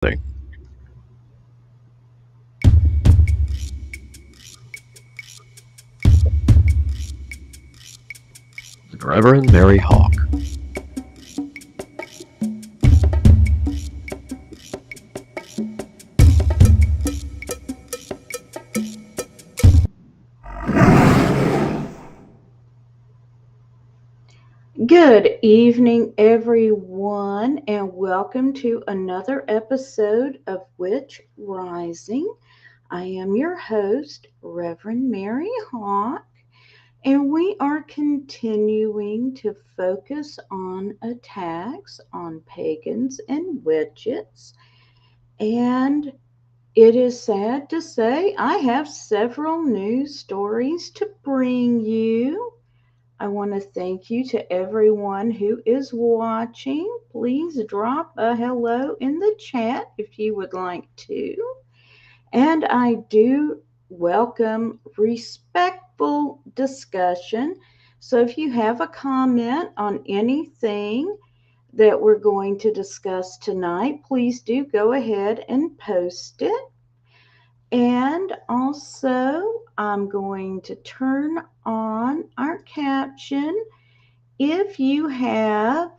thing. Reverend Mary Hawk. Good evening, everyone, and welcome to another episode of Witch Rising. I am your host, Reverend Mary Hawk, and we are continuing to focus on attacks on pagans and witches. And it is sad to say I have several news stories to bring you. I want to thank you to everyone who is watching. Please drop a hello in the chat if you would like to. And I do welcome respectful discussion. So if you have a comment on anything that we're going to discuss tonight, please do go ahead and post it. And also, I'm going to turn on our caption. If you have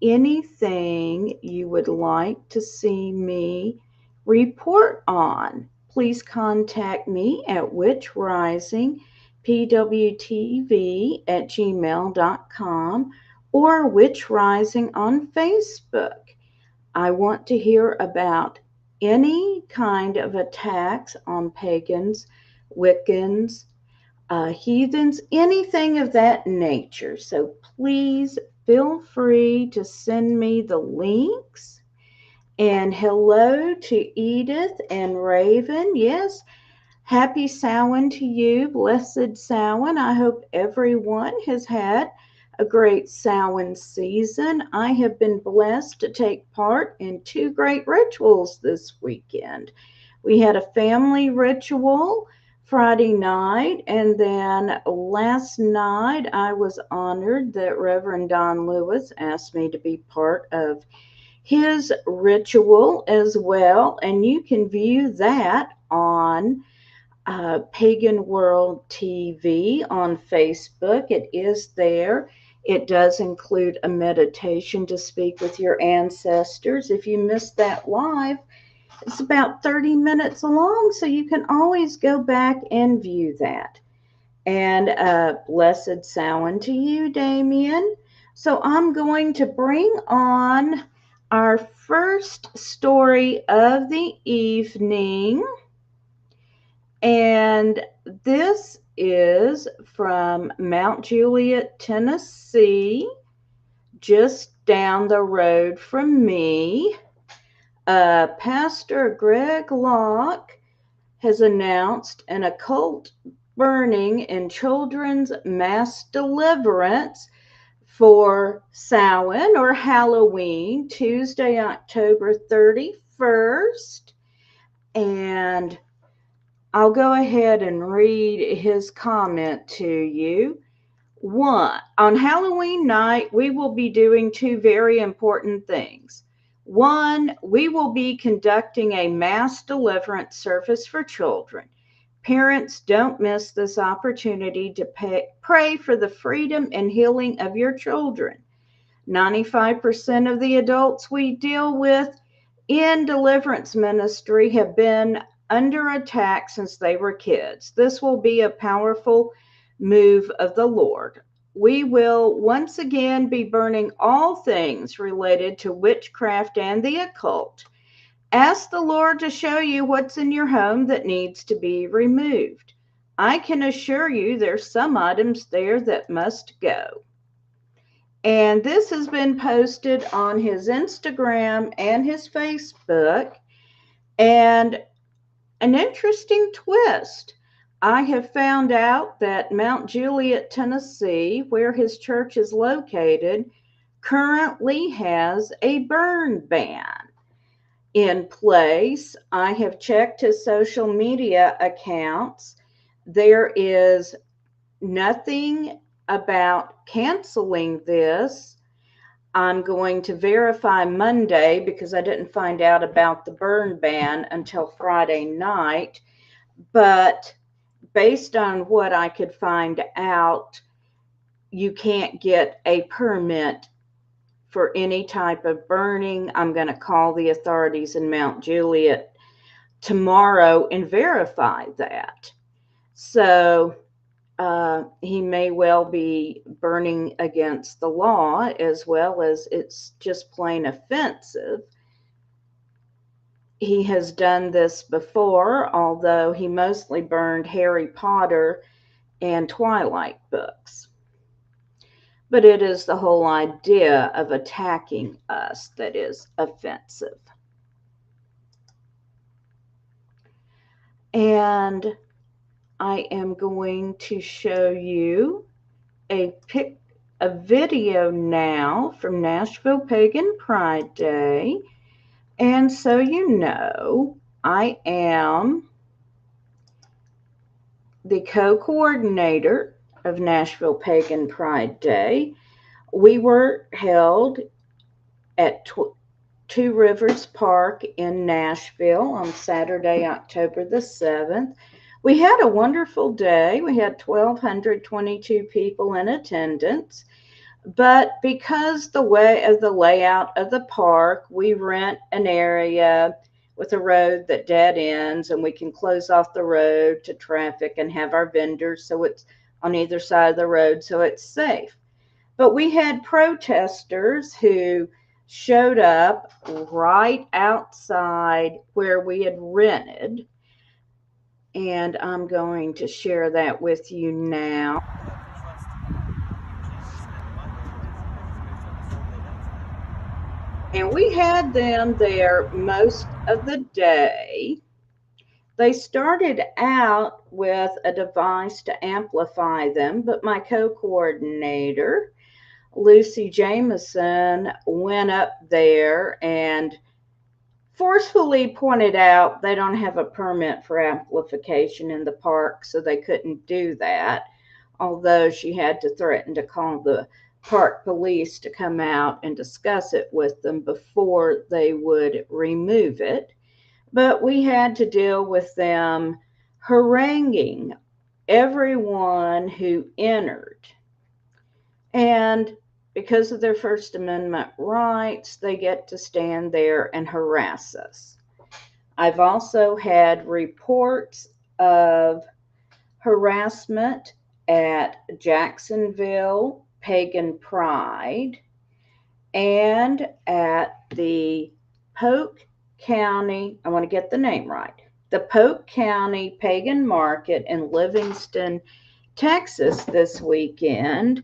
anything you would like to see me report on, please contact me at witchrisingpwtv@gmail.com or Witch Rising on Facebook. I want to hear about any kind of attacks on pagans, Wiccans, heathens, anything of that nature. So please feel free to send me the links. And hello to Edith and Raven. Yes, happy Samhain to you, blessed Samhain. I hope everyone has had a great Samhain season. I have been blessed to take part in two great rituals this weekend. We had a family ritual Friday night, and then last night I was honored that Reverend Don Lewis asked me to be part of his ritual as well, and you can view that on Pagan World TV on Facebook. It is there. It does include a meditation to speak with your ancestors. If you missed that live, it's about 30 minutes long, so you can always go back and view that. And blessed Samhain to you, Damien. So I'm going to bring on our first story of the evening. And this is from Mount Juliet, Tennessee, just down the road from me. Pastor Greg Locke has announced an occult burning in children's mass deliverance for Samhain or Halloween, Tuesday, October 31st. And I'll go ahead and read his comment to you. One, on Halloween night, we will be doing two very important things. One, we will be conducting a mass deliverance service for children. Parents, don't miss this opportunity to pray for the freedom and healing of your children. 95% of the adults we deal with in deliverance ministry have been under attack since they were kids. This will be a powerful move of the Lord. We will once again be burning all things related to witchcraft and the occult. Ask the Lord to show you what's in your home that needs to be removed. I can assure you there's some items there that must go. And this has been posted on his Instagram and his Facebook. And an interesting twist. I have found out that Mount Juliet, Tennessee, where his church is located, currently has a burn ban in place. I have checked his social media accounts. There is nothing about canceling this. I'm going to verify Monday because I didn't find out about the burn ban until Friday night. But based on what I could find out, you can't get a permit for any type of burning. I'm going to call the authorities in Mount Juliet tomorrow and verify that. So he may well be burning against the law, as well as it's just plain offensive. He has done this before, although he mostly burned Harry Potter and Twilight books. But it is the whole idea of attacking us that is offensive. And I am going to show you a video now from Nashville Pagan Pride Day. And so you know, I am the co-coordinator of Nashville Pagan Pride Day. We were held at Two Rivers Park in Nashville on Saturday, October the 7th. We had a wonderful day. We had 1,222 people in attendance. But because the way of the layout of the park, we rent an area with a road that dead ends, and we can close off the road to traffic and have our vendors so it's on either side of the road so it's safe. But we had protesters who showed up right outside where we had rented, and I'm going to share that with you now. And we had them there most of the day. They started out with a device to amplify them, but my co-coordinator, Lucy Jameson, went up there and forcefully pointed out they don't have a permit for amplification in the park, so they couldn't do that, although she had to threaten to call the park police to come out and discuss it with them before they would remove it. But we had to deal with them haranguing everyone who entered. And because of their First Amendment rights, they get to stand there and harass us. I've also had reports of harassment at Jacksonville Pagan Pride and at the Polk County, I want to get the name right, the Polk County Pagan Market in Livingston, Texas this weekend.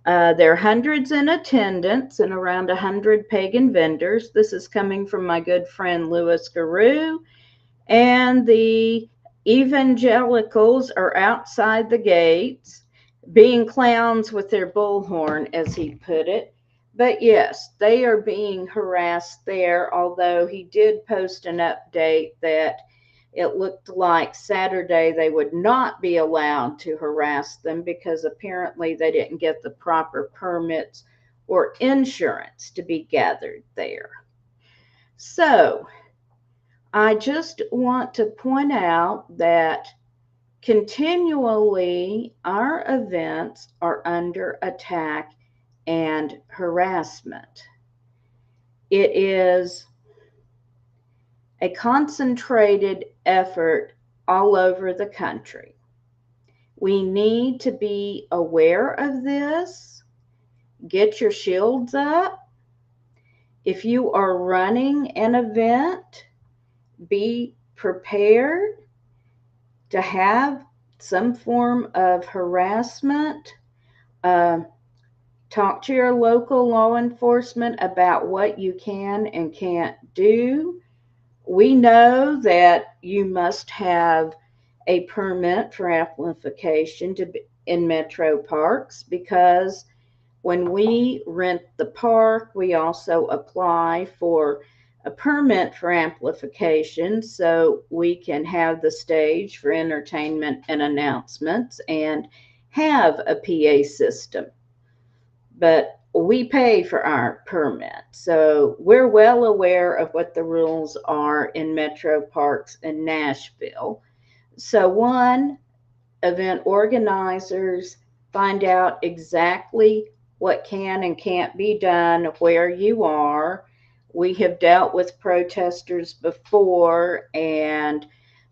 There are hundreds in attendance and around 100 pagan vendors. This is coming from my good friend Louis Garou. And the evangelicals are outside the gates, being clowns with their bullhorn, as he put it. But yes, they are being harassed there, although he did post an update that it looked like Saturday they would not be allowed to harass them because apparently they didn't get the proper permits or insurance to be gathered there. So I just want to point out that continually our events are under attack and harassment. It is a concentrated effort all over the country. We need to be aware of this. Get your shields up. If you are running an event, be prepared to have some form of harassment. Talk to your local law enforcement about what you can and can't do. We know that you must have a permit for amplification in metro parks, because when we rent the park, we also apply for a permit for amplification so we can have the stage for entertainment and announcements and have a PA system. But we pay for our permit. So we're well aware of what the rules are in metro parks in Nashville. So, one, event organizers find out exactly what can and can't be done where you are. We have dealt with protesters before and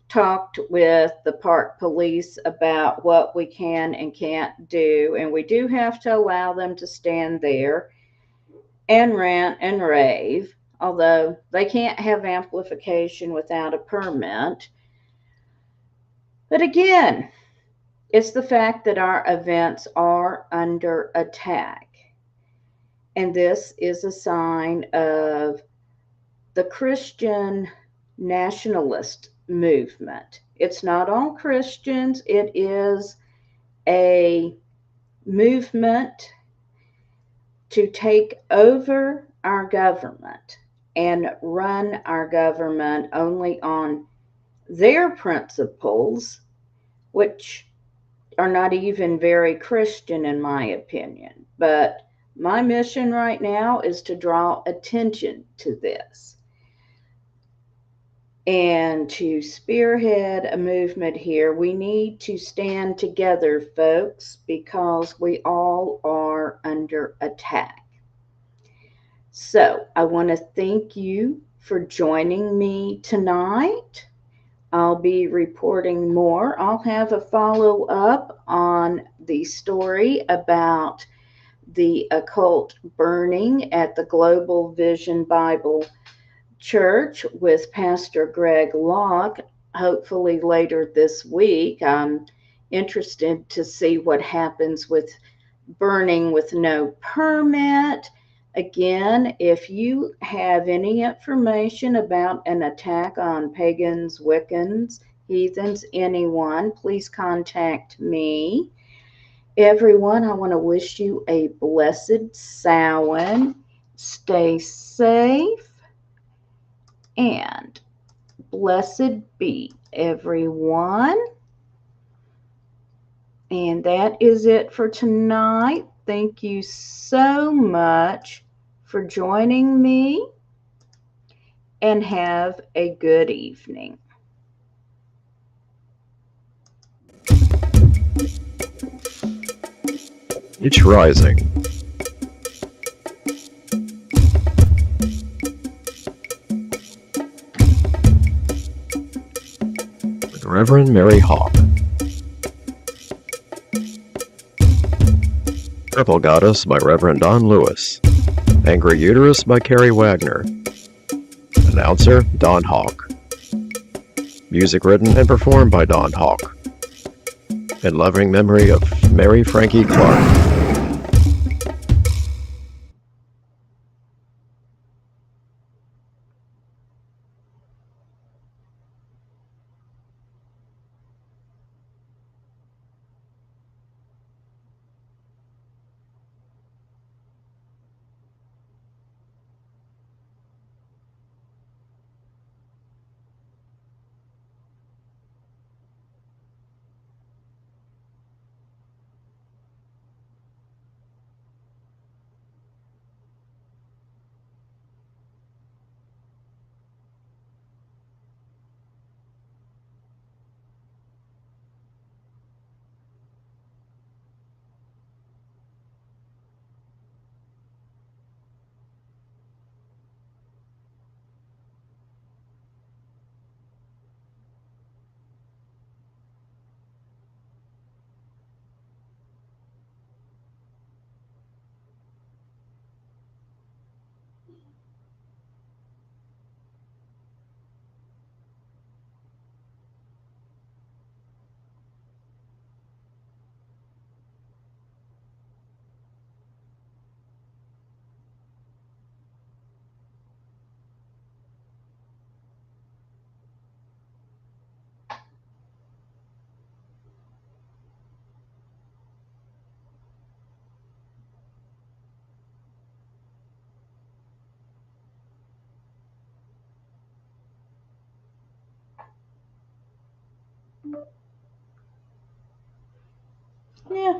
talked with the park police about what we can and can't do. And we do have to allow them to stand there and rant and rave, although they can't have amplification without a permit. But again, it's the fact that our events are under attack. And this is a sign of the Christian nationalist movement. It's not all Christians, it is a movement to take over our government and run our government only on their principles, which are not even very Christian, in my opinion. But my mission right now is to draw attention to this and to spearhead a movement here. We need to stand together, folks, because we all are under attack. So I want to thank you for joining me tonight. I'll be reporting more. I'll have a follow up on the story about the occult burning at the Global Vision Bible Church with Pastor Greg Locke, hopefully later this week. I'm interested to see what happens with burning with no permit. Again, if you have any information about an attack on pagans, Wiccans, heathens, anyone, please contact me. Everyone, I want to wish you a blessed Samhain. Stay safe and blessed be everyone. And that is it for tonight. Thank you so much for joining me, and have a good evening. Each Rising. With Reverend Mary Hawk. Purple Goddess by Reverend Don Lewis. Angry Uterus by Carrie Wagner. Announcer, Don Hawk. Music written and performed by Don Hawk. In loving memory of Mary Frankie Clark. Yeah.